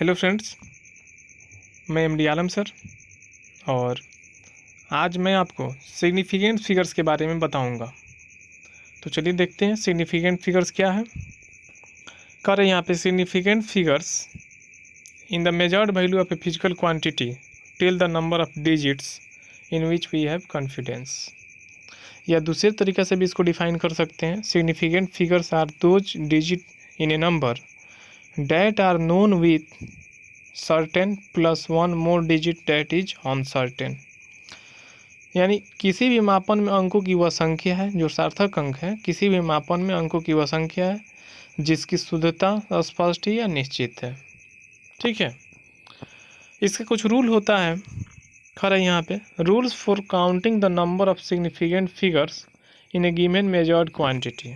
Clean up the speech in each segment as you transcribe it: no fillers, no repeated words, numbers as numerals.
Hello friends, मैं MD आलम sir. और आज मैं आपको सिग्निफिकेंट फिगर्स के बारे में बताऊंगा। तो चलिए देखते हैं सिग्निफिकेंट फिगर्स क्या है। कह रहे हैं यहाँ पे significant figures in the measured value of a physical quantity till the number of digits in which we have confidence. या दूसरे तरीके से भी इसको डिफाइन कर सकते हैं। Significant figures are those digit in a number that are known with certain plus one more digit that is uncertain. यानी किसी भी मापन में अंकों की वह संख्या है जो सार्थक अंक है। किसी भी मापन में अंकों की वह संख्या है जिसकी शुद्धता स्पष्ट या निश्चित है। ठीक है, इसका कुछ रूल होता है। खैर यहाँ पे rules for counting the number of significant figures in a given measured quantity.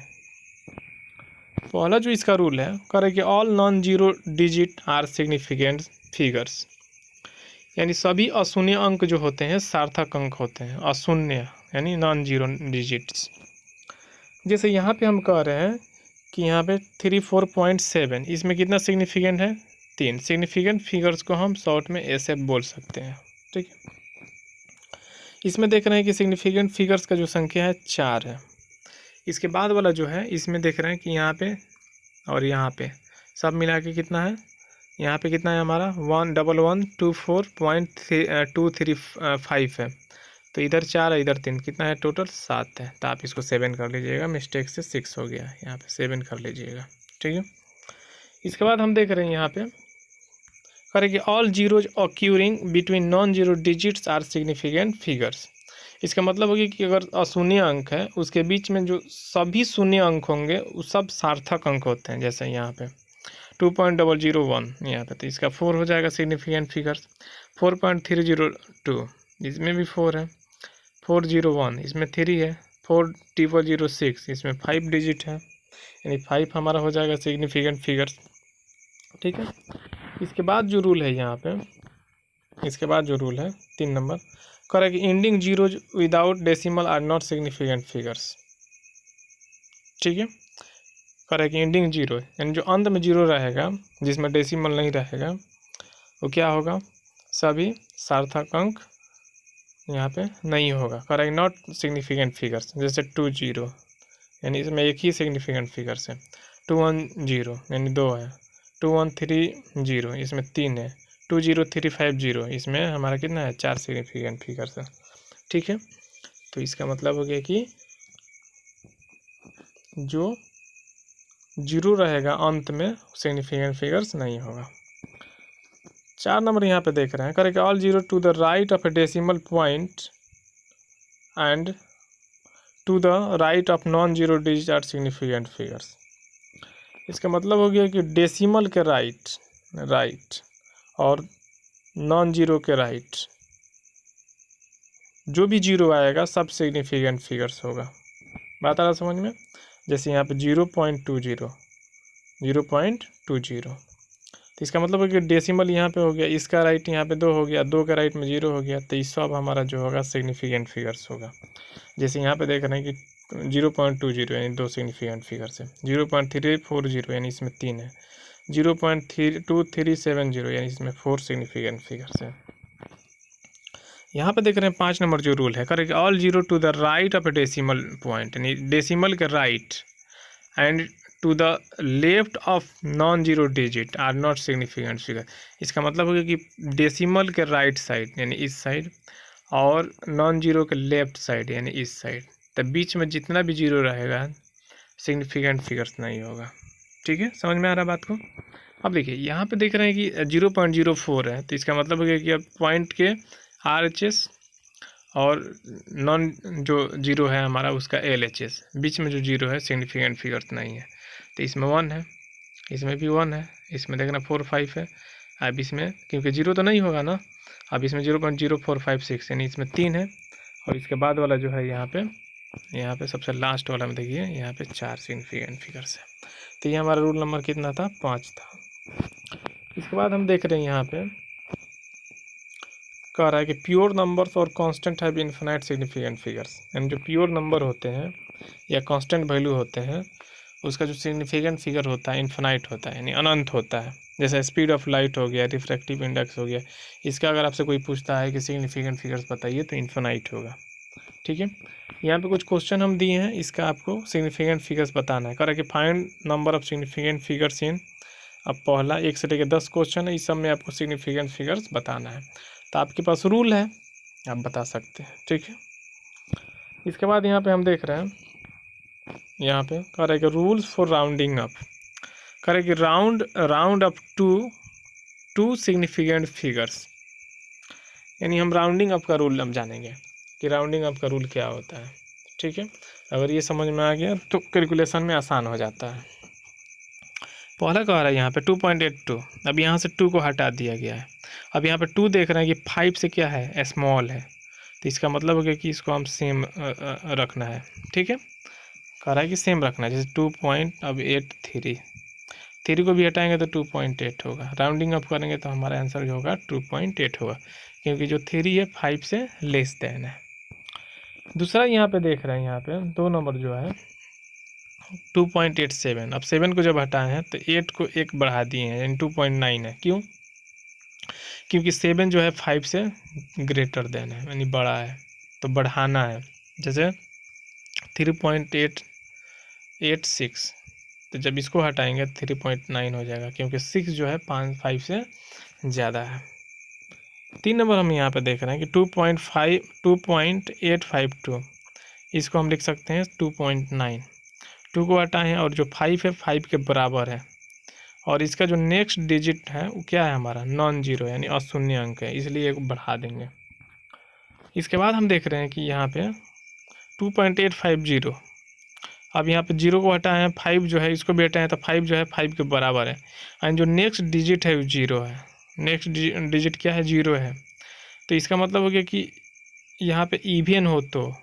पहला जो इसका रूल है करे कि all non zero digit are significant figures. यानी सभी अशून्य अंक जो होते हैं सार्थक अंक होते हैं। अशून्य यानी नॉन जीरो डिजिट्स। जैसे यहाँ पे हम कह रहे हैं कि यहाँ पे 34.7, इसमें कितना सिग्निफिकेंट है? 3 सिग्निफिकेंट फिगर्स को हम शॉर्ट में ऐसे बोल सकते हैं। ठीक है, इसमें देख रहे हैं कि सिग्निफिकेंट फिगर्स का जो संख्या है 4 है। इसके बाद वाला जो है इसमें देख रहे हैं कि यहाँ पे और यहाँ पे सब मिला के कितना है? यहाँ पे कितना है हमारा 1124.235 है। तो इधर 4 है, इधर 3, कितना है टोटल? 7 है। तो आप इसको 7 कर लीजिएगा, मिस्टेक से 6 हो गया, यहाँ पे 7 कर लीजिएगा। ठीक है, इसके बाद हम देख रहे हैं यहाँ पे करें कि all zeros occurring between non zero digits are significant figures. इसका मतलब होगी कि अगर अशून्य अंक है उसके बीच में जो सभी शून्य अंक होंगे वो सब सार्थक अंक होते हैं। जैसे यहाँ पे 2.001 यहाँ पे, तो इसका 4 हो जाएगा सिग्निफिकेंट फिगर्स। 4.302 इसमें भी 4 है। 401 इसमें 3 है। 40006 इसमें 5 डिजिट है, यानी 5 हमारा हो जाएगा सिग्निफिकेंट फिगर्स। ठीक है, इसके बाद जो रूल है यहाँ पे, इसके बाद जो रूल है 3 नंबर करें कि ending zeros without decimal are not significant figures. ठीक है, करें कि एंडिंग जीरो यानी जो अंत में जीरो रहेगा जिसमें डेसिमल नहीं रहेगा वो क्या होगा? सभी सार्थक अंक यहाँ पे नहीं होगा। Correct, not significant figures. जैसे 20 यानी इसमें एक ही सिग्निफिकेंट फिगर्स है। 210 यानी 2 है। 2130 इसमें 3 है। 20350 इसमें हमारा कितना है? 4 सिग्निफिकेंट फिगर्स है। ठीक है, तो इसका मतलब हो गया कि जो जीरो रहेगा अंत में सिग्निफिकेंट फिगर्स नहीं होगा। 4 नंबर यहाँ पे देख रहे हैं correct, all zero to the right of a decimal point and to the right of non zero digit are significant figures. इसका मतलब हो गया कि डेसिमल के राइट और नॉन जीरो के राइट जो भी जीरो आएगा सब सिग्निफिकेंट फिगर्स होगा। बात आ रहा समझ में? जैसे यहाँ पे 0.20 तो इसका मतलब है कि डेसिमल यहाँ पे हो गया, इसका राइट यहाँ पे 2 हो गया, 2 का राइट में 0 हो गया, तो इस सब हमारा जो होगा सिग्निफिकेंट फिगर्स होगा। जैसे यहाँ पे देख रहे हैं कि 0.20 यानी 2 सिग्निफिकेंट फिगर्स है। 0.340 यानी इसमें 3 है। 0.2370 यानी इसमें 4 सिग्निफिकेंट फिगर्स है। यहाँ पे देख रहे हैं 5 नंबर जो रूल है correct, all zero to the right of a decimal point यानी डेसिमल के right and to the left of non zero digit are not significant figure. इसका मतलब हो गया कि डेसिमल के राइट साइड यानी इस साइड और नॉन जीरो के लेफ्ट साइड यानी इस साइड, तो बीच में जितना भी जीरो रहेगा सिग्निफिकेंट फिगर्स नहीं होगा। ठीक है, समझ में आ रहा बात को? अब देखिए यहाँ पे देख रहे हैं कि 0.04 है, तो इसका मतलब हो गया कि अब पॉइंट के RHS और नॉन जो जीरो है हमारा उसका LHS, बीच में जो जीरो है सिग्निफिकेंट फिगर्स नहीं है। तो इसमें 1 है, इसमें भी 1 है, इसमें देखना 4 5 है। अब इसमें क्योंकि जीरो तो नहीं होगा ना, अब इसमें 0.0456 यानी इसमें 3 है। और इसके बाद वाला जो है यहाँ पे सबसे लास्ट वाला में देखिए यहाँ पे 4 सिग्निफिकेंट फिगर्स है। तो ये हमारा रूल नंबर कितना था? 5 था। इसके बाद हम देख रहे हैं यहाँ पे कह रहा है कि प्योर नंबर्स और constant have infinite significant figures. यानी जो प्योर नंबर होते हैं या कांस्टेंट वैल्यू होते हैं उसका जो सिग्निफिकेंट फिगर होता है इन्फिनाइट होता है यानी अनंत होता है। जैसे स्पीड ऑफ लाइट हो गया, रिफ्रैक्टिव इंडेक्स हो गया। इसका अगर आपसे कोई पूछता है कि सिग्निफिकेंट फिगर्स बताइए तो इन्फिनाइट होगा। ठीक है, यहाँ पे कुछ क्वेश्चन हम दिए हैं, इसका आपको सिग्निफिकेंट फिगर्स बताना है। करें कि find number of significant figures इन। अब पहला 1 से लेकर 10 क्वेश्चन है, इस सब में आपको सिग्निफिकेंट फिगर्स बताना है। तो आपके पास रूल है, आप बता सकते हैं। ठीक है, इसके बाद यहाँ पे हम देख रहे हैं, यहाँ पे करें कि रूल्स फॉर राउंडिंग अप। करें कि round up to significant figures, यानी हम राउंडिंग अप का रूल हम जानेंगे कि राउंडिंग अप का रूल क्या होता है। ठीक है, अगर ये समझ में आ गया तो कैलकुलेशन में आसान हो जाता है। पहला कह रहा है यहाँ पे 2.82, अब यहाँ से 2 को हटा दिया गया है। अब यहाँ पे 2 देख रहे हैं कि 5 से क्या है, स्मॉल है, तो इसका मतलब हो गया कि इसको हम सेम रखना है। ठीक है, कह रहा है कि सेम रखना है, जैसे 2.83, 3 को भी हटाएंगे तो 2.8 होगा। राउंडिंग अप करेंगे तो हमारा आंसर जो होगा 2.8 होगा, क्योंकि जो 3 है 5 से लेस देन है। दूसरा यहाँ पे देख रहे हैं, यहाँ पे 2 नंबर जो है 2.87। अब 7 को जब हटाए हैं तो 8 को 1 बढ़ा दिए हैं, यानी 2.9 है। क्यों? क्योंकि 7 जो है 5 से ग्रेटर देन है, यानी बड़ा है, तो बढ़ाना है। जैसे 3.86, तो जब इसको हटाएंगे 3.9 हो जाएगा, क्योंकि 6 जो है 5 से ज़्यादा है। 3 नंबर हम यहाँ पे देख रहे हैं कि 2.852, इसको हम लिख सकते हैं 2.9। 2 को हटाए हैं और जो 5 है 5 के बराबर है, और इसका जो नेक्स्ट डिजिट है वो क्या है हमारा, नॉन जीरो, यानी अशून्य अंक है, इसलिए एक बढ़ा देंगे। इसके बाद हम देख रहे हैं कि यहाँ पे 2.850, अब यहाँ पे 0 को हटाए हैं, 5 जो है इसको भी हटाए हैं, तो 5 जो है 5 के बराबर है, एंड जो नेक्स्ट डिजिट है वो 0 है। नेक्स्ट डिजिट क्या है, 0 है, तो इसका मतलब हो गया कि यहाँ पे इवन हो तो,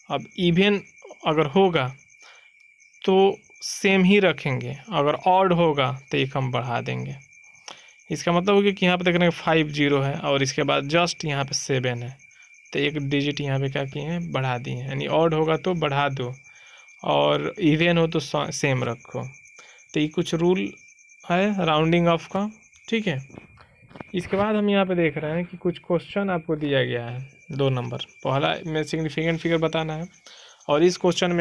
अब इवन अगर होगा तो सेम ही रखेंगे, अगर ऑड होगा तो एक हम बढ़ा देंगे। इसका मतलब हो गया कि यहाँ पे देख रहे हैं 5 0 है, और इसके बाद जस्ट यहाँ पे 7 है, तो एक डिजिट यहाँ पे क्या किए हैं, बढ़ा दिए हैं। यानी ऑड होगा तो बढ़ा दो, और इवन हो तो सेम रखो। तो ये कुछ रूल है राउंडिंग ऑफ का। ठीक है, इसके बाद हम यहाँ पे देख रहे हैं कि कुछ क्वेश्चन आपको दिया गया है 2 नंबर। पहला में सिग्निफिकेंट फिगर बताना है, और इस क्वेश्चन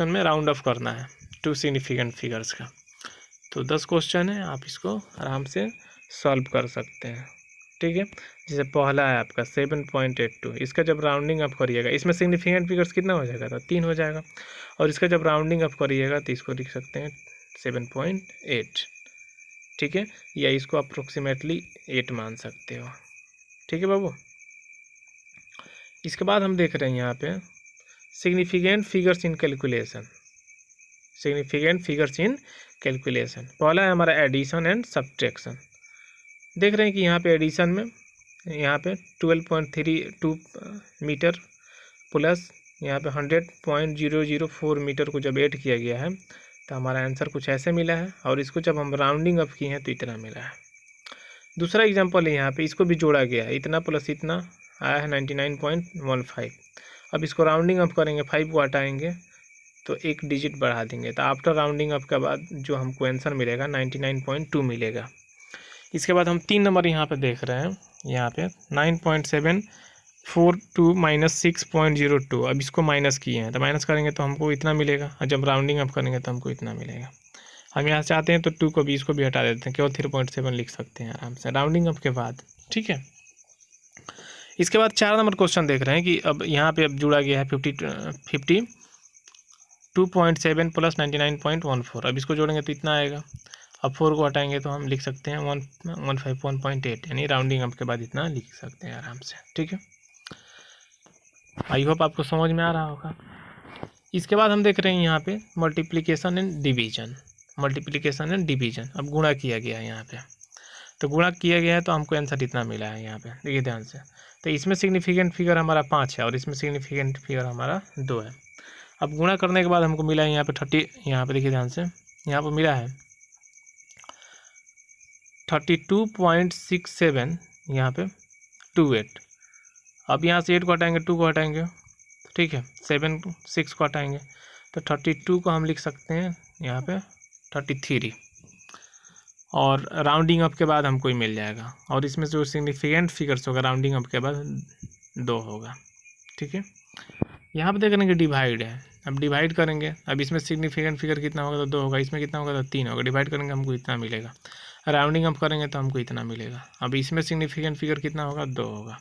में राउंड ऑफ करना है 2 सिग्निफिकेंट फिगर्स का। तो 10 क्वेश्चन है, आप इसको आराम से सॉल्व कर सकते हैं। ठीक है, जैसे पहला है आपका 7.82, इसका जब राउंडिंग अप करिएगा, इसमें सिग्निफिकेंट फिगर्स कितना हो जाएगा, तो 3 हो जाएगा, और इसका जब राउंडिंग अप करिएगा तो इसको लिख सकते हैं 7.8। ठीक है, या इसको अप्रोक्सीमेटली 8 मान सकते हो। ठीक है बाबू, इसके बाद हम देख रहे हैं यहाँ पे सिग्निफिकेंट फिगर्स इन कैलकुलेशन। सिग्निफिकेंट फिगर्स इन कैलकुलेशन, पहला है हमारा एडिशन एंड सब्ट्रैक्शन। देख रहे हैं कि यहाँ पे एडिशन में यहाँ पे 12.32 मीटर प्लस यहाँ पे 100.004 मीटर को जब ऐड किया गया है तो हमारा आंसर कुछ ऐसे मिला है, और इसको जब हम राउंडिंग अप किए हैं तो इतना मिला है। दूसरा एग्जांपल है, यहाँ पे इसको भी जोड़ा गया है, इतना प्लस इतना आया है 99.15। अब इसको राउंडिंग अप करेंगे, 5 को हटाएंगे तो एक डिजिट बढ़ा देंगे, तो आफ्टर राउंडिंग अप के बाद जो हमको आंसर मिलेगा 99.2 मिलेगा। इसके बाद हम 3 नंबर यहाँ पे देख रहे हैं, यहाँ पे 9.742 माइनस 6.02, अब इसको माइनस किए हैं, तो माइनस करेंगे तो हमको इतना मिलेगा, और जब राउंडिंग अप करेंगे तो हमको इतना मिलेगा। हम यहाँ चाहते हैं तो 2 को भी, इसको भी हटा देते हैं, केवल 3.7 लिख सकते हैं आराम से राउंडिंग अप के बाद। ठीक है, इसके बाद 4 नंबर क्वेश्चन देख रहे हैं कि अब यहाँ पे अब जुड़ा गया है 52.7 प्लस 99.14, अब इसको जोड़ेंगे तो इतना आएगा। अब 4 को हटाएंगे तो हम लिख सकते हैं 151.8, यानी राउंडिंग अप के बाद इतना लिख सकते हैं आराम से। ठीक है, आई होप आपको समझ में आ रहा होगा। इसके बाद हम देख रहे हैं यहाँ पे multiplication and division. Multiplication and division, अब गुणा किया गया है यहाँ पे, तो गुणा किया गया है तो हमको आंसर इतना मिला है। यहाँ पे देखिए ध्यान से, तो इसमें सिग्निफिकेंट फिगर हमारा 5 है, और इसमें सिग्निफिकेंट फिगर हमारा 2 है। अब गुणा करने के बाद हमको मिला है यहाँ पे 30, यहाँ पे देखिए ध्यान से, यहाँ पे मिला है 32.67, यहाँ पे 28। अब यहाँ से 8 को हटाएंगे, 2 को हटाएंगे, ठीक है, 6 को हटाएंगे, तो 32 को हम लिख सकते हैं यहाँ पे 33। और राउंडिंग अप के बाद हमको ही मिल जाएगा। और इसमें जो सिग्निफिकेंट फिगर्स होगा राउंडिंग अप के बाद 2 होगा। ठीक है, यहाँ पे देख रहे हैं कि डिवाइड है, अब डिवाइड करेंगे। अब इसमें सिग्निफिकेंट फिगर कितना होगा तो 2 होगा, इसमें कितना होगा तो 3 होगा। डिवाइड करेंगे हमको इतना मिलेगा, राउंडिंग अप करेंगे तो हमको इतना मिलेगा। अब इसमें सिग्निफिकेंट फिगर कितना होगा 2 होगा।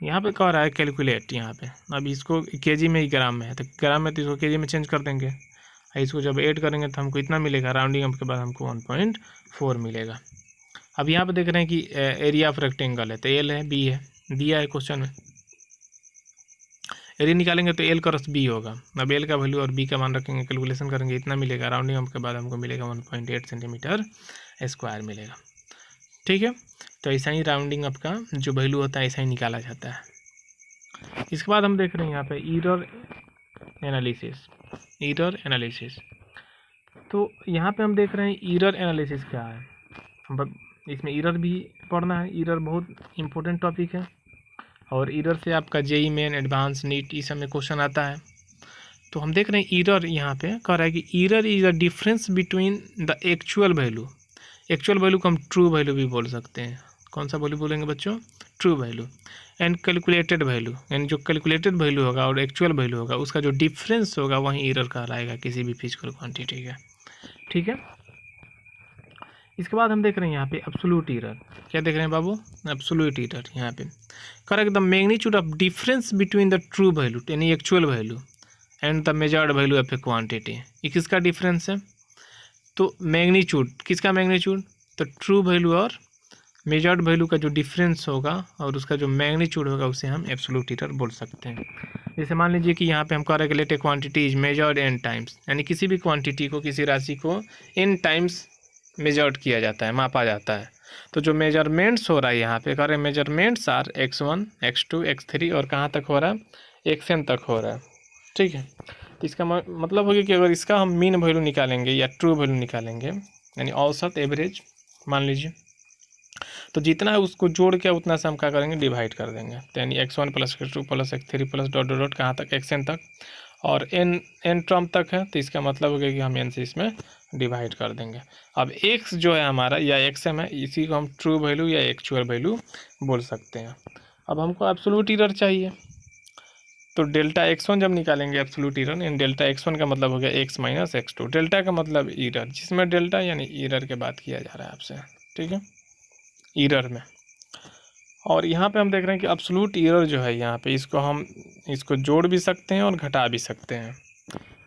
यहाँ पे कह रहा है कैलकुलेट, यहाँ पे अब इसको केजी में ही ग्राम में है तो ग्राम में तो इसको केजी में चेंज कर देंगे। इसको जब ऐड करेंगे तो हमको इतना मिलेगा, राउंडिंग अप के बाद हमको 1.4 मिलेगा। अब यहाँ पे देख रहे हैं कि एरिया ऑफ रेक्टेंगल है तो एल है, बी है, दिया है क्वेश्चन में। एरिया निकालेंगे तो एल क्रॉस बी होगा। अब एल का वैल्यू और बी का मान रखेंगे, कैलकुलेशन करेंगे, इतना मिलेगा। राउंडिंग अप के बाद हमको मिलेगा 1.8 सेंटीमीटर स्क्वायर मिलेगा। ठीक है, तो ऐसा ही राउंडिंग अप का जो वैल्यू होता है ऐसा ही निकाला जाता है। इसके बाद हम देख रहे हैं यहाँ पे एरर एनालिसिस। तो यहाँ पे हम देख रहे हैं एरर एनालिसिस क्या है। मतलब इसमें एरर भी पढ़ना है, एरर बहुत इंपॉर्टेंट टॉपिक है और एरर से आपका जेई मेन, एडवांस, नीट इस सब में क्वेश्चन आता है। तो हम देख रहे हैं एरर यहाँ पे कह रहा है कि error is the difference between the actual value. Actual value को हम ट्रू वैल्यू भी बोल सकते हैं। कौन सा वैल्यू बोलेंगे बच्चों? True value. And calculated value, यानी जो कैलकुलेटेड वैल्यू होगा और एक्चुअल वैल्यू होगा उसका जो डिफरेंस होगा वहीं एरर कहलाएगा किसी भी फिजिकल क्वांटिटी का। ठीक है, इसके बाद हम देख रहे हैं यहाँ पे एब्सोल्यूट एरर। क्या देख रहे हैं बाबू? Absolute error. यहाँ पे correct the magnitude of difference between the true value यानी actual value and the measured value of a quantity. ये किसका डिफरेंस है? तो मैग्नीट्यूड, किसका मैग्नीट्यूड? तो ट्रू वैल्यू और मेजर्ड वैल्यू का जो डिफरेंस होगा और उसका जो मैग्नीट्यूड होगा उसे हम एब्सोल्यूट एरर बोल सकते हैं। जैसे मान लीजिए कि यहाँ पे हम कह रहे हैं कि let a quantity is measured n times, यानी किसी भी क्वांटिटी को, किसी राशि को एन टाइम्स मेजर्ड किया जाता है, मापा जाता है। तो जो मेजरमेंट्स हो रहा है यहाँ पे कह रहे हैं measurements are x1, x2, x3 और कहाँ तक हो रहा है? xn तक हो रहा है। ठीक है, तो इसका मतलब होगा कि अगर इसका हम मीन वैल्यू निकालेंगे या ट्रू वैल्यू निकालेंगे यानी औसत, एवरेज मान लीजिए, तो जितना है उसको जोड़ के उतना से हम क्या करेंगे? डिवाइड कर देंगे। तो यानी x1 + x2 + x3 + dot dot dot कहाँ तक? xn तक, और n टर्म तक है तो इसका मतलब होगा कि हम n से इसमें डिवाइड कर देंगे। अब x जो है हमारा या xm है, इसी को हम ट्रू वैल्यू या एक्चुअल वैल्यू बोल सकते हैं। अब हमको एब्सोल्यूट एरर चाहिए, तो डेल्टा x1 जब निकालेंगे एब्सोल्यूट एरर, यानी डेल्टा x1 का मतलब हो गया x - x2। डेल्टा का मतलब एरर, जिसमें डेल्टा यानी एरर के बात किया जा रहा है आपसे। ठीक है, एरर में। और यहाँ पे हम देख रहे हैं कि एब्सोल्यूट एरर जो है यहाँ पे इसको जोड़ भी सकते हैं और घटा भी सकते हैं।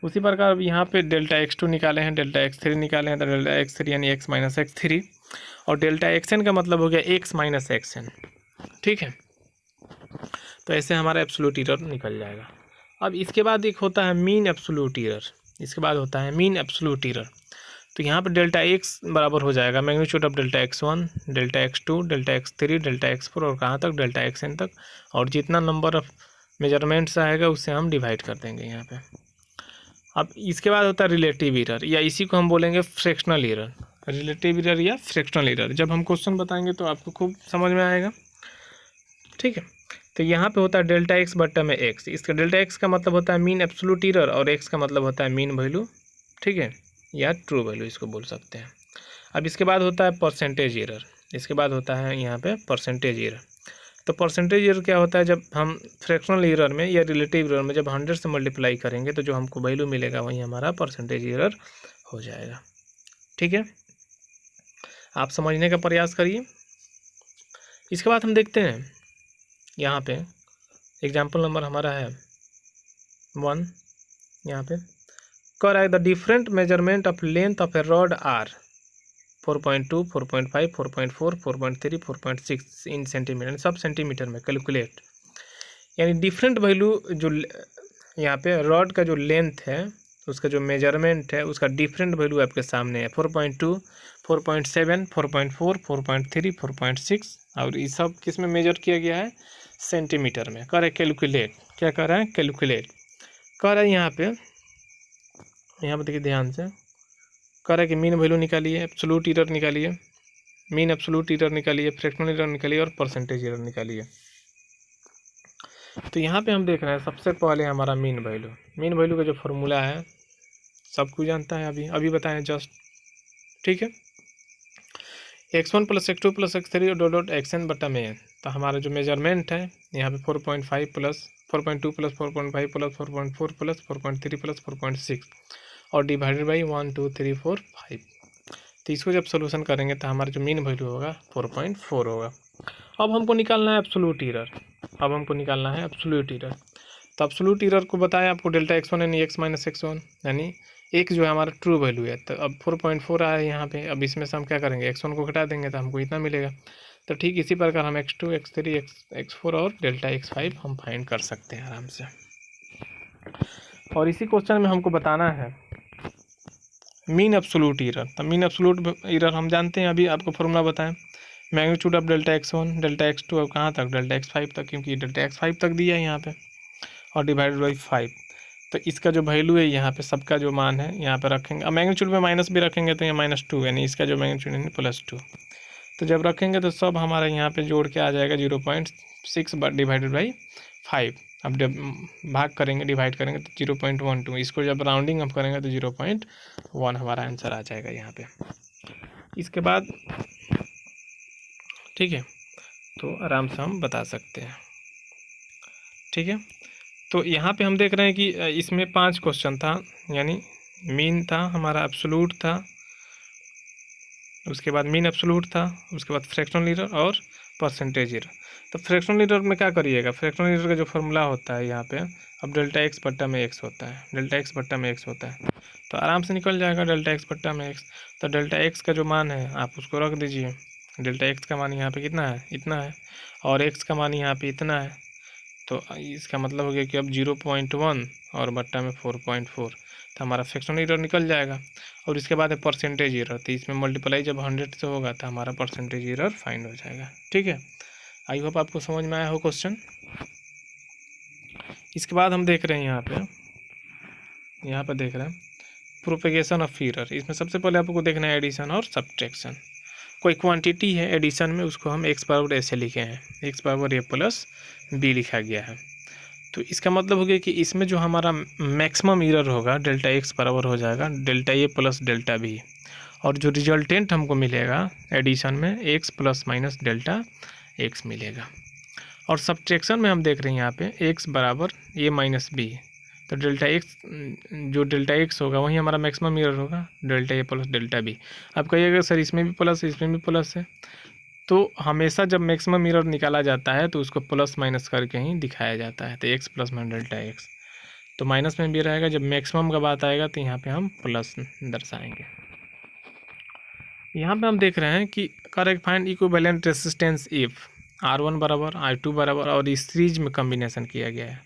उसी प्रकार अब यहाँ पे डेल्टा x2 निकाले हैं, डेल्टा x3 निकाले हैं, तो डेल्टा x3 यानी x - x3 और डेल्टा xn का मतलब हो गया x - xn। ठीक है, तो ऐसे हमारा एब्सोल्यूट एरर निकल जाएगा। अब इसके बाद एक होता है मीन एब्सोल्यूट एरर। तो यहाँ पर डेल्टा x बराबर हो जाएगा magnitude of delta x1, delta x2, delta x3, delta x4 और कहाँ तक? डेल्टा xn तक। और जितना नंबर ऑफ मेजरमेंट्स आएगा उससे हम डिवाइड कर देंगे यहाँ पे। अब इसके बाद होता है रिलेटिव एरर, या इसी को हम बोलेंगे फ्रैक्शनल एरर। रिलेटिव एरर या फ्रैक्शनल एरर जब हम क्वेश्चन बताएंगे तो आपको खूब समझ में आएगा। ठीक है, तो यहाँ पे होता है डेल्टा x बट्टा में x। इसका डेल्टा x का मतलब होता है मीन एब्सोल्यूट एरर और x का मतलब होता है मीन वैल्यू। ठीक है, या ट्रू वैल्यू इसको बोल सकते हैं। अब इसके बाद होता है परसेंटेज एरर। इसके बाद होता है यहाँ पे परसेंटेज एरर। तो परसेंटेज एरर क्या होता है? जब हम फ्रैक्शनल एरर में या रिलेटिव एरर में जब 100 से मल्टीप्लाई करेंगे तो जो हमको वैल्यू मिलेगा वही हमारा परसेंटेज एरर हो जाएगा। ठीक है, आप समझने का प्रयास करिए। इसके बाद हम देखते हैं यहाँ पे एग्जाम्पल नंबर हमारा है 1। यहाँ पे कह रहा है the different measurement of length of a rod are 4.2, 4.5, 4.4, 4.3, 4.6 in centimeter, सब सेंटीमीटर में कैलकुलेट। यानी डिफरेंट वैल्यू जो यहाँ पे रॉड का जो लेंथ है उसका जो मेजरमेंट है उसका डिफरेंट वैल्यू आपके सामने है 4.2, 4.7, 4.4, 4.3, 4.6 और ये सब किस में मेजर किया गया है? सेंटीमीटर में। कह रहे कैलकुलेट। क्या कह रहा है? कैलकुलेट। कह रहा है यहाँ पे देखिए ध्यान से, कह रहा है कि मीन वैल्यू निकालिए, एब्सोल्यूट एरर निकालिए, मीन एब्सोल्यूट एरर निकालिए, फ्रैक्शनल एरर निकालिए और परसेंटेज एरर निकालिए। तो यहाँ पे हम देख रहे हैं सबसे पहले हमारा मीन वैल्यू का जो फॉर्मूला है सब कुछ जानता है, अभी बताएं जस्ट। ठीक है, x1 plus x2 plus x3 dot dot xn बटा में n। तो हमारा जो मेजरमेंट है यहाँ पे 4.5 plus 4.2 plus 4.5 plus 4.4 plus 4.3 plus 4.6 और डिवाइडेड बाई 1 2 3 4 5। तो इसको जब सोल्यूशन करेंगे तो हमारा जो मीन वैल्यू होगा 4.4 होगा। अब हमको निकालना है एब्सोल्यूट एरर। अब हमको निकालना है एब्सोल्यूट एरर। तो एब्सोल्यूट एरर को बताया आपको डेल्टा x1 यानी x माइनस x1 यानी एक जो है हमारा ट्रू वैल्यू है। तो अब 4.4 आया है यहाँ पे। अब इसमें से हम क्या करेंगे, x1 को घटा देंगे तो हमको इतना मिलेगा। तो ठीक इसी प्रकार हम x2 x3 x4 और डेल्टा x5 हम फाइंड कर सकते हैं आराम से। और इसी क्वेश्चन में हमको बताना है मीन एब्सोल्यूट एरर। तो मीन एब्सोल्यूट एरर हम जानते हैं, अभी आपको फॉर्मूला बताएं, magnitude of delta x1 delta x2 और कहाँ तक डेल्टा x5 तक, क्योंकि डेल्टा x5 तक दिया है यहाँ पे, और डिवाइडेड बाई 5। तो इसका जो वैल्यू है यहाँ पे सबका जो मान है यहाँ पे रखेंगे। अब मैग्नीट्यूड में माइनस भी रखेंगे तो ये -2 यानी इसका जो मैग्नीट्यूड है +2। तो जब रखेंगे तो सब हमारा यहाँ पे जोड़ के आ जाएगा 0.6 डिवाइडेड बाई 5। अब जब भाग करेंगे डिवाइड करेंगे तो 0.12। इसको जब राउंडिंग हम करेंगे तो 0.1 हमारा आंसर आ जाएगा यहाँ पे। इसके बाद ठीक है, तो आराम से हम बता सकते हैं। ठीक है, तो यहाँ पे हम देख रहे हैं कि इसमें 5 क्वेश्चन था, यानी मीन था हमारा, एब्सोल्यूट था, उसके बाद मीन एब्सोल्यूट था, उसके बाद फ्रैक्शनल एरर और परसेंटेज एरर। तो फ्रैक्शनल एरर में क्या करिएगा, फ्रैक्शनल एरर का जो फॉर्मूला होता है यहाँ पे, अब डेल्टा x बट्टा में x होता है, डेल्टा x बट्टा में x होता है, तो आराम से निकल जाएगा डेल्टा x बट्टा में x। तो डेल्टा x का जो मान है आप उसको रख दीजिए। डेल्टा x का मान यहाँ पे कितना है, इतना है, और x का मान यहाँ पे इतना है। तो इसका मतलब हो गया कि अब 0.1 और बट्टा में 4.4, तो हमारा फ्रैक्शनल एरर निकल जाएगा। और इसके बाद है परसेंटेज एरर। तो इसमें मल्टीप्लाई जब 100 से होगा तो हमारा परसेंटेज एरर फाइंड हो जाएगा। ठीक है, आई होप आपको समझ में आया हो क्वेश्चन। इसके बाद हम देख रहे हैं यहाँ पे देख रहे हैं प्रोपेगेशन ऑफ एरर। इसमें सबसे पहले आपको देखना है एडिशन और सब्ट्रैक्शन। कोई क्वांटिटी है एडिशन में, उसको हम x बराबर ऐसे लिखे हैं, x बराबर a प्लस b लिखा गया है। तो इसका मतलब हो गया कि इसमें जो हमारा मैक्सिमम एरर होगा डेल्टा x बराबर हो जाएगा delta a plus delta b, और जो रिजल्टेंट हमको मिलेगा एडिशन में x plus minus delta x मिलेगा। और सब्ट्रैक्शन में हम देख रहे हैं यहाँ पे x बराबर a माइनस b, तो डेल्टा x जो डेल्टा x होगा वही हमारा मैक्सिमम एरर होगा delta a plus delta b। आप कहिएगा सर इसमें भी प्लस है इसमें भी प्लस है, तो हमेशा जब मैक्सिमम एरर निकाला जाता है तो उसको प्लस माइनस करके ही दिखाया जाता है। तो x plus minus delta x, तो माइनस में भी रहेगा, जब मैक्सिमम का बात आएगा तो यहाँ पे हम प्लस दर्शाएंगे। यहाँ पे हम देख रहे हैं कि correct find equivalent resistance if R1 बराबर R2 बराबर, और इस सीरीज में कम्बिनेशन किया गया है।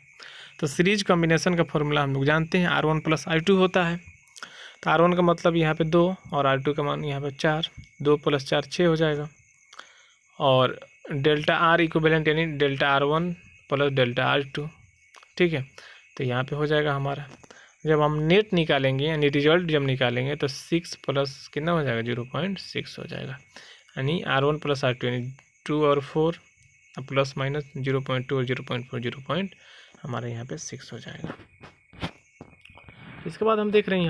तो सीरीज कम्बिनेशन का फॉर्मूला हम लोग जानते हैं, R1 प्लस R2 होता है। तो R1 का मतलब यहाँ पे 2 और R2 का मान यहाँ पे 4, 2 प्लस 4 6 हो जाएगा। और डेल्टा R इक्विवेलेंट यानी delta R1 plus delta R2। ठीक है, तो यहाँ पे हो जाएगा हमारा, जब हम नेट निकालेंगे यानी रिजल्ट जब निकालेंगे तो 6 प्लस कितना हो जाएगा 0.6 हो जाएगा, यानी R1 प्लस R2 यानी 2 और 4 प्लस माइनस 0.2 और 0.4 हमारे यहाँ पे 6 हो जाएगा। इसके बाद हम देख रहे हैं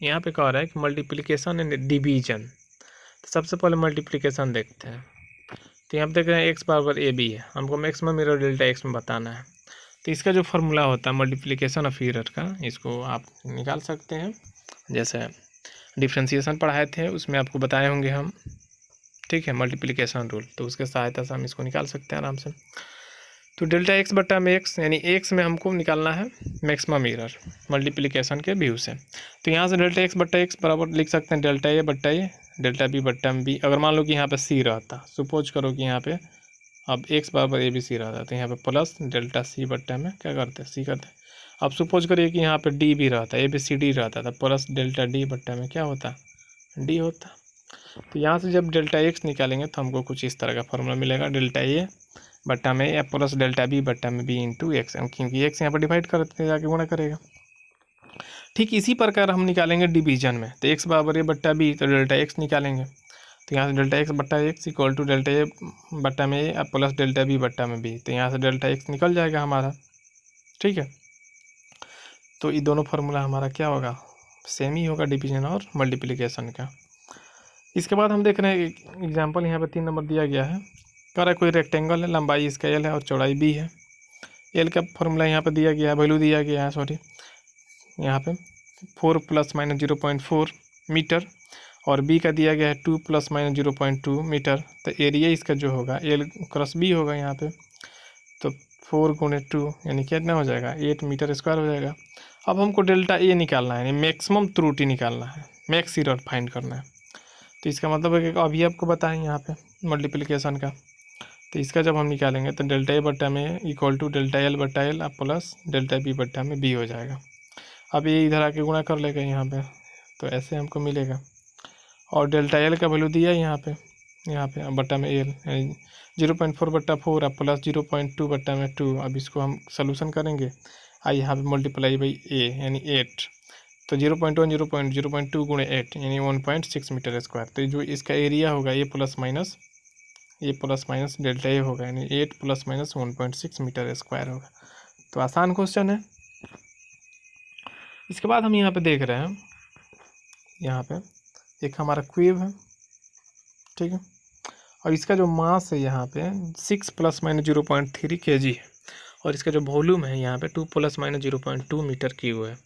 यहाँ पे कह रहा है कि मल्टीप्लिकेशन एंड डिवीजन। तो सबसे पहले मल्टीप्लिकेशन देखते हैं। तो यहाँ पे देख रहे हैं x बराबर ए बी है, हमको मैक्सिमम एरर डेल्टा x में बताना है। तो इसका जो फॉर्मूला होता है मल्टीप्लिकेशन ऑफ एरर का, इसको आप निकाल सकते हैं, जैसे डिफ्रेंशिएशन पढ़ाए थे उसमें आपको बताए होंगे हम। ठीक है, मल्टीप्लिकेशन रूल, तो उसके सहायता से हम इसको निकाल सकते हैं आराम से। तो डेल्टा x बट्टा में x यानी x में हमको निकालना है मैक्सिमम एरर मल्टीप्लिकेशन के व्यू से। तो यहाँ से डेल्टा x बट्टा x बराबर लिख सकते हैं डेल्टा a बट्टा a डेल्टा b बट्टा में b। अगर मान लो कि यहाँ पे c रहता, सपोज करो कि यहाँ पे अब x बराबर ए बी सी रहता, तो यहाँ पे प्लस डेल्टा c बट्टा में क्या करते हैं c करते हैं। अब सपोज करिए कि यहाँ पे d भी रहता, ए बी सी डी रहता, तो प्लस डेल्टा d बट्टा में क्या होता d होता। तो यहाँ से जब डेल्टा x निकालेंगे तो हमको कुछ इस तरह का फॉर्मूला मिलेगा, डेल्टा a बट्टा में या प्लस डेल्टा b बट्टा में b इंटू एक्स, क्योंकि x यहाँ पर डिवाइड करते जाके गुणा करेगा। ठीक इसी प्रकार हम निकालेंगे डिवीजन में। तो x बराबर a बट्टा b, तो डेल्टा x निकालेंगे। तो यहाँ से डेल्टा x बट्टा x equal to delta a बट्टा में a प्लस डेल्टा b बट्टा में b, तो यहाँ से डेल्टा x निकल जाएगा हमारा। ठीक है, तो ये दोनों फार्मूला हमारा क्या होगा, सेम ही होगा डिवीजन और मल्टीप्लिकेशन का। इसके बाद हम देख रहे हैं एग्जाम्पल यहाँ पे 3 नंबर दिया गया है। कह रहा है कोई रेक्टेंगल है, लंबाई इसका एल है और चौड़ाई बी है। एल का फॉर्मूला यहाँ पे दिया गया है, वैल्यू दिया गया है, सॉरी यहाँ पे 4 ± 0.4 मीटर और बी का दिया गया है 2 ± 0.2 मीटर। तो एरिया इसका जो होगा एल क्रॉस बी होगा यहाँ पे, तो 4 × 2 यानी कितना हो जाएगा 8 मीटर स्क्वायर हो जाएगा। अब हमको डेल्टा ए निकालना है, यानी मैक्सिमम त्रुटि निकालना है, मैक्स एरर फाइंड करना है। तो इसका मतलब है कि अभी आपको बताएं यहाँ पे मल्टीप्लिकेशन का, तो इसका जब हम निकालेंगे तो डेल्टा ए बट्टा में इक्वल टू डेल्टा एल बट्टा एल अब प्लस डेल्टा बी बट्टा में बी हो जाएगा। अब ये इधर आके गुणा कर लेगा यहाँ पे, तो ऐसे हमको मिलेगा। और डेल्टा एल का वैल्यू दिया है यहाँ पे बट्टा में एल 0.4 बट्टा 4 अब प्लस 0.2 बट्टा में 2। अब इसको हम सोल्यूशन करेंगे, यहाँ पे मल्टीप्लाई बाई ए यानी 8, तो 0.1 0.2 × 8 यानी 1.6 मीटर स्क्वायर। तो जो इसका एरिया होगा ए प्लस माइनस डेल्टा ए होगा, यानी 8 ± 1.6 मीटर स्क्वायर होगा। तो आसान क्वेश्चन है। इसके बाद हम यहाँ पे देख रहे हैं, यहाँ पे एक हमारा क्यूब है, ठीक है, और इसका जो मास है यहाँ पे 6 ± 0.3 kg है और इसका जो वॉल्यूम है यहाँ पे 2 ± 0.2 मीटर क्यूब है।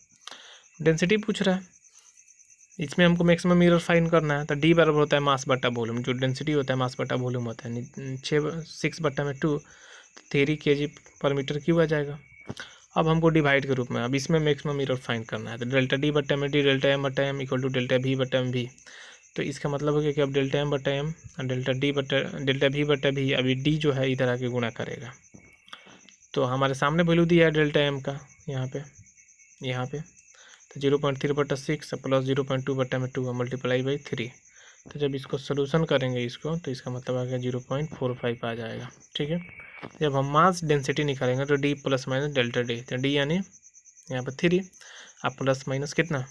डेंसिटी पूछ रहा है, इसमें हमको मैक्सिमम एरर फाइंड करना है। तो डी बराबर होता है मास बट्टा वॉल्यूम, जो डेंसिटी होता है मास बट्टा वॉल्यूम होता है 6 बट्टा में 2 3 kg/m³ आ जाएगा। अब हमको डिवाइड के रूप में, अब इसमें मैक्सिमम एरर फाइंड करना है। तो डेल्टा डी बट्टा में डी, डेल्टा एम बट्टा एम इक्वल टू डेल्टा भी बट्टा में भी। तो इसका मतलब हो गया कि अब डेल्टा एम बट्टा एम और डेल्टा भी बट्टा भी, अभी डी जो है इधर आके गुणा करेगा। तो हमारे सामने वैल्यू दिया है डेल्टा एम का यहाँ पे तो 0.3 बट्टा 6 प्लस 0.2 बट्टा में 2 मल्टीप्लाई बाई 3। तो जब इसको सोल्यूशन करेंगे इसको, तो इसका मतलब आ गया 0.45 आ जाएगा, ठीक है। जब हम मास डेंसिटी निकालेंगे तो D plus minus delta D, तो डी यानी यहाँ पर 3 अब प्लस माइनस कितना,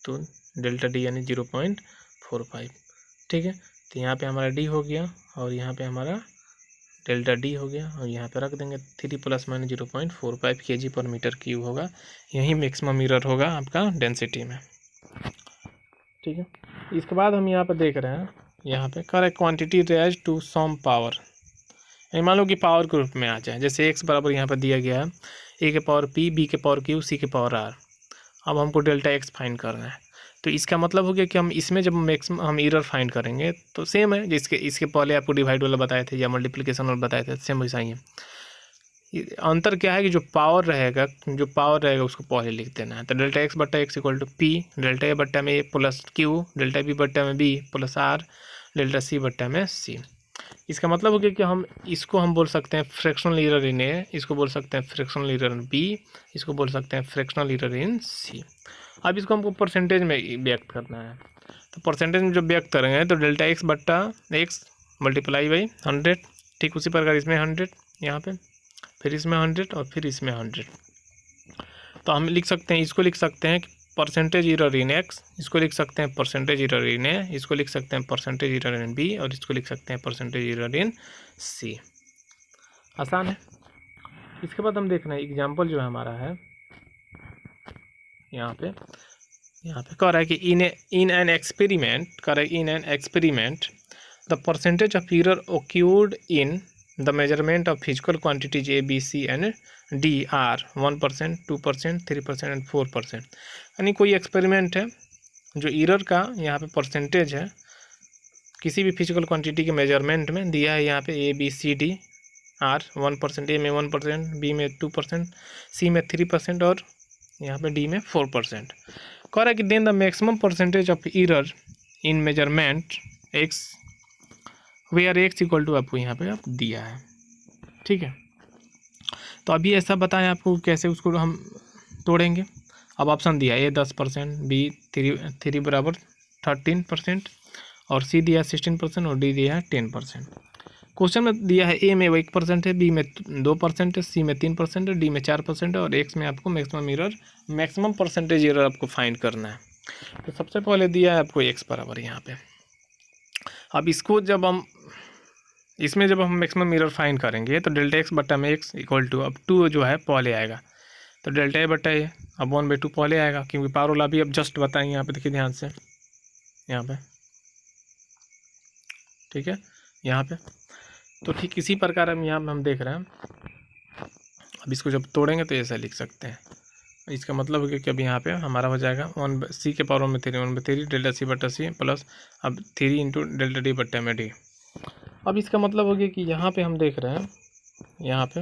तो डेल्टा डी यानी 0.45, ठीक है। तो यहाँ पे हमारा डी हो गया और यहाँ पे हमारा डेल्टा डी हो गया और यहाँ पे रख देंगे 3 ± 0.45 kg/m³ होगा। यही मैक्सिमम एरर होगा आपका डेंसिटी में, ठीक है। इसके बाद हम यहाँ पे देख रहे हैं, यहाँ पे कर quantity raise to some power, मान लो कि पावर के रूप में आ जाए। जैसे x बराबर यहाँ पर दिया गया है a के पावर p, b के पावर q, c के पावर r। अब हमको डेल्टा x फाइंड करना है। तो इसका मतलब हो गया कि हम इसमें जब मैक्सिमम हम एरर फाइंड करेंगे तो सेम है जिसके इसके पहले आपको डिवाइड वाला बताए थे या मल्टीप्लिकेशन वाला बताए थे, सेम वैसा ही है। अंतर क्या है कि जो पावर रहेगा उसको पहले लिख देना है। तो डेल्टा एक्स बट्टा x equal to p, delta a बट्टा में a plus q, delta b बट्टा में b plus r, delta c बट्टा में सी। इसका मतलब हो गया कि हम इसको हम बोल सकते हैं फ्रैक्शनल एरर इन ए, इसको बोल सकते हैं फ्रैक्शनल एरर इन बी, इसको बोल सकते हैं फ्रैक्शनल एरर इन सी। अब इसको हमको परसेंटेज में व्यक्त करना है। तो परसेंटेज में जब व्यक्त करेंगे तो डेल्टा एक्स बट्टा एक्स मल्टीप्लाई बाई 100, ठीक उसी प्रकार इसमें 100 यहाँ पे, फिर इसमें 100 और फिर इसमें 100। तो हम लिख सकते हैं, इसको लिख सकते हैं परसेंटेज एरर इन एक्स, इसको लिख सकते हैं परसेंटेज एरर इन ए, इसको लिख सकते हैं परसेंटेज एरर इन बी और इसको लिख सकते हैं परसेंटेज एरर इन सी। आसान है। इसके बाद हम देख रहे हैं एग्जाम्पल जो हमारा है यहाँ पे कह रहा है कि in an experiment the percentage of error occurred in the measurement of physical quantities A B C and D are 1%, 2%, 3% and 4%। यानी कोई एक्सपेरिमेंट है जो एरर का यहाँ पे परसेंटेज है किसी भी फिजिकल क्वांटिटी के मेजरमेंट में दिया है। यहाँ पे A B C D are 1%, A में 1%, बी में 2%, सी में 3% और यहाँ पे डी में 4%। कह रहा है कि then the maximum percentage of error in measurement X where X equal to आपको यहाँ पे आप दिया है, ठीक है। तो अभी ऐसा बताएं आपको कैसे उसको हम तोड़ेंगे। अब ऑप्शन दिया ए 10%, बी 3 बराबर 13% और सी दिया 16% और डी दिया है 10%। क्वेश्चन में दिया है ए में 1% है, बी में 2% है, सी में 3% है, डी में 4% है और एक्स में आपको मैक्सिमम परसेंटेज एरर आपको फाइंड करना है। तो सबसे पहले दिया है आपको एक्स बराबर यहाँ पे। अब इसको जब हम मैक्सिमम एरर फाइंड करेंगे तो डेल्टा एक्स बट्टा में एक्स इक्वल टू, अब 2 जो है पहले आएगा तो डेल्टा ए बट्टा ए, अब 1/2 पहले आएगा क्योंकि पावर वाला भी अब जस्ट बताएंगे। यहाँ पे देखिए ध्यान से, यहाँ पे ठीक है यहाँ पे। तो ठीक इसी प्रकार हम देख रहे हैं। अब इसको जब तोड़ेंगे तो ऐसा लिख सकते हैं। इसका मतलब हो गया कि अब यहाँ पे हमारा हो जाएगा 1/c के पावर में 3 1/3 डेल्टा c बटा c प्लस अब 3 इंटू डेल्टा d बट्टा में d। अब इसका मतलब हो गया कि यहाँ पे हम देख रहे हैं, यहाँ पे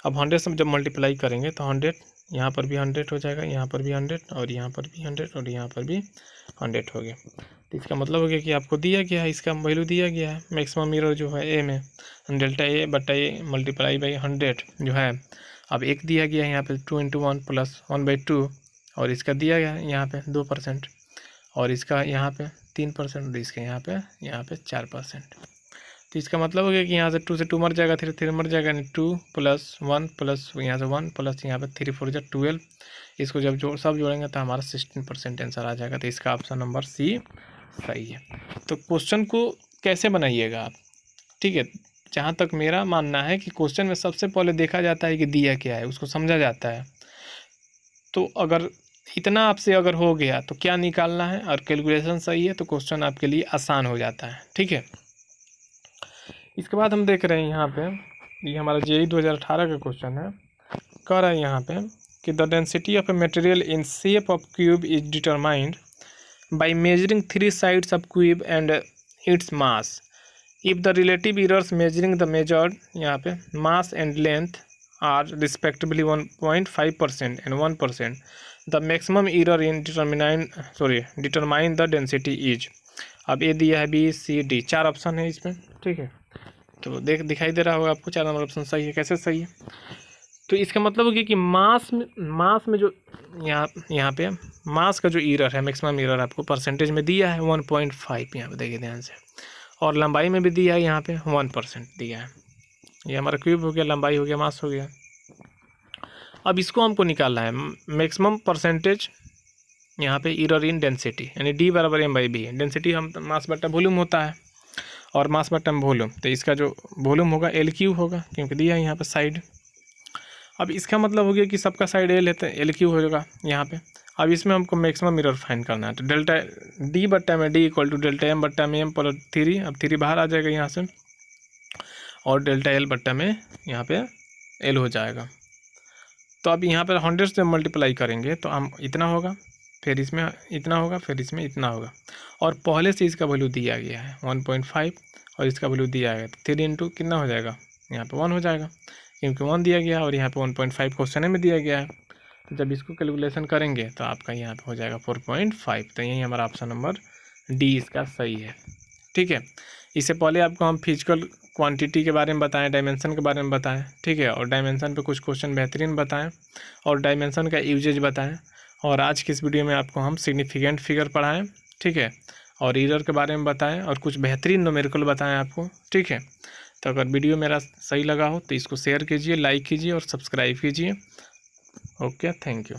अब 100 से जब मल्टीप्लाई करेंगे तो 100 यहाँ पर भी 100 हो जाएगा, यहाँ पर भी 100 और यहाँ पर भी 100 और यहाँ पर भी 100 हो गया। तो इसका मतलब हो गया कि आपको दिया गया है, इसका वैल्यू दिया गया है मैक्सिमम एरर जो है ए में, डेल्टा ए बटा ए मल्टीप्लाई बाई 100 जो है। अब एक दिया गया है यहाँ पे 2 × 1 प्लस 1/2 और इसका दिया गया है यहाँ पे 2% और इसका यहाँ पे 3% और इसके यहाँ पे 4%। तो इसका मतलब हो गया कि यहाँ से 2 से 2 मर जाएगा, 3 मर जाएगा, यानी 2 + 1 प्लस यहाँ से 1 प्लस यहाँ पे 3 4 जा 12। इसको जब सब जोड़ेंगे तो हमारा 16% आंसर आ जाएगा। तो इसका ऑप्शन नंबर सी सही है। तो क्वेश्चन को कैसे बनाइएगा आप, ठीक है। जहाँ तक मेरा मानना है कि क्वेश्चन में सबसे पहले देखा जाता है कि दिया क्या है, उसको समझा जाता है। तो अगर इतना आपसे अगर हो गया तो क्या निकालना है और कैलकुलेशन सही है तो क्वेश्चन आपके लिए आसान हो जाता है, ठीक है। इसके बाद हम देख रहे हैं यहाँ पे, ये हमारा JEE 2018 का क्वेश्चन है। कह रहा है यहाँ पे कि the density of a material in shape of cube is determined by measuring 3 sides of cube and its mass. If the relative errors measuring the measured यहाँ पे mass and length are respectively 1.5% and 1%, the maximum error in determine the density is. अब ये दिया है B C D, 4 option है इसमें, ठीक है। तो दिखाई दे रहा होगा आपको 4 नंबर ऑप्शन सही है। कैसे सही है, तो इसका मतलब हो गया कि मास में जो यहाँ पे मास का जो एरर है, मैक्सिमम एरर आपको परसेंटेज में दिया है 1.5, यहाँ पे देखिए ध्यान से, और लंबाई में भी दिया है यहाँ पे 1% दिया है। ये हमारा क्यूब हो गया, लंबाई हो गया, मास हो गया। अब इसको हमको निकालना है मैक्सिमम परसेंटेज यहाँ पे एरर इन डेंसिटी, यानी D = m/b। डेंसिटी हम मास बट्टा वॉल्यूम होता है और मास बट्टा वॉल्यूम, तो इसका जो वॉल्यूम होगा LQ होगा क्योंकि दिया है यहाँ पे साइड। अब इसका मतलब हो गया कि सबका साइड L है तो LQ होगा यहाँ पे। अब इसमें हमको मैक्सिमम एरर फाइंड करना है, तो डेल्टा D बट्टा में D = डेल्टा M बट्टा में M प्लस 3। अब 3 बाहर आ जाएगा यहाँ से और डेल्टा L बट्टा में यहाँ पे L हो जाएगा। तो अब यहाँ पर 100 से मल्टीप्लाई करेंगे तो हम इतना होगा, फिर इसमें इतना होगा, फिर इसमें इतना होगा, और पहले से इसका वैल्यू दिया गया है 1.5 और इसका वैल्यू दिया गया तो 3 इंटू कितना हो जाएगा, यहाँ पे 1 हो जाएगा क्योंकि 1 दिया गया और यहाँ पे 1.5 क्वेश्चन में दिया गया है। तो जब इसको कैलकुलेशन करेंगे तो आपका यहाँ पे हो जाएगा 4.5। तो यही हमारा ऑप्शन नंबर D इसका सही है, ठीक है। इससे पहले आपको हम फिजिकल क्वांटिटी के बारे में बताएं, डायमेंशन के बारे में बताएं, ठीक है, और डायमेंशन पे कुछ क्वेश्चन बेहतरीन बताएं और डायमेंशन का यूजेज बताएं। और आज की इस वीडियो में आपको हम सिग्निफिकेंट फिगर पढ़ाएं, ठीक है, और एरर के बारे में बताएं और कुछ बेहतरीन न्यूमेरिकल बताएं आपको, ठीक है। तो अगर वीडियो मेरा सही लगा हो तो इसको शेयर कीजिए, लाइक कीजिए और सब्सक्राइब कीजिए। Okay, thank you.